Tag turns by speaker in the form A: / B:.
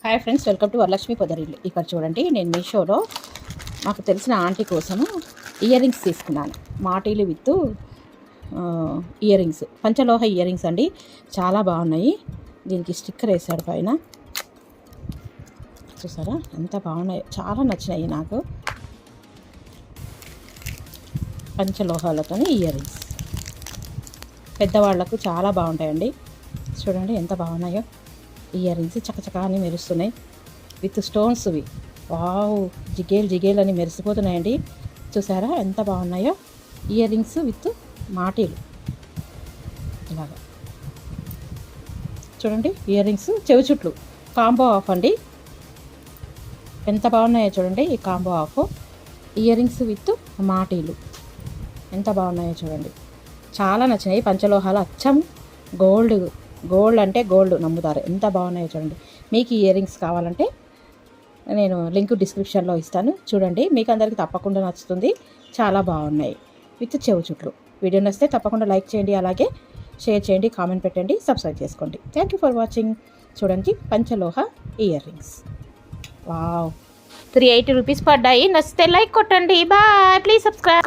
A: Hi friends, welcome to Varalakshmi Podarillu. ఇక్కడ చూడండి, నేను మీషోలో నాకు తెలిసిన ఆంటీ కోసము ఇయర్ రింగ్స్ తీసుకున్నాను. మాటీలు విత్ ఇయర్ రింగ్స్, పంచలోహ ఇయర్ రింగ్స్ అండి. చాలా బాగున్నాయి. దీనికి స్టిక్కర్ వేసాడు పైన, చూసారా ఎంత బాగున్నాయి. చాలా నచ్చినాయి నాకు. పంచలోహాలతో ఇయర్ రింగ్స్ పెద్దవాళ్లకు చాలా బాగుంటాయండి. చూడండి ఎంత బాగున్నాయో. ఇయర్ రింగ్స్ చకచకా అని మెరుస్తున్నాయి, విత్ స్టోన్స్వి. వావ్, జిగేల్ అని మెరిసిపోతున్నాయండి. చూసారా ఎంత బాగున్నాయో. ఇయర్ రింగ్స్ విత్ మాటీలు ఇలాగా చూడండి. ఇయర్ రింగ్స్, చెవి చుట్లు కాంబో ఆఫ్ అండి. ఎంత బాగున్నాయో చూడండి. ఈ combo of ear rings with మాటీలు ఎంత బాగున్నాయో చూడండి. చాలా నచ్చినాయి. పంచలోహాలు అచ్చం గోల్డ్ అంటే గోల్డ్ నమ్ముతారు. ఎంత బాగున్నాయో చూడండి. మీకు ఇయర్ రింగ్స్ కావాలంటే నేను లింక్ డిస్క్రిప్షన్లో ఇస్తాను, చూడండి. మీకు అందరికీ తప్పకుండా నచ్చుతుంది. చాలా బాగున్నాయి విత్ చెవు చుట్లు. వీడియో నచ్చితే తప్పకుండా లైక్ చేయండి, అలాగే షేర్ చేయండి, కామెంట్ పెట్టండి, సబ్స్క్రైబ్ చేసుకోండి. Thank you for watching. చూడండి, పంచలోహ ఇయర్ రింగ్స్. వావ్, 380 రూపీస్ పడ్డాయి. నచ్చితే లైక్ కొట్టండి. Bye, please subscribe.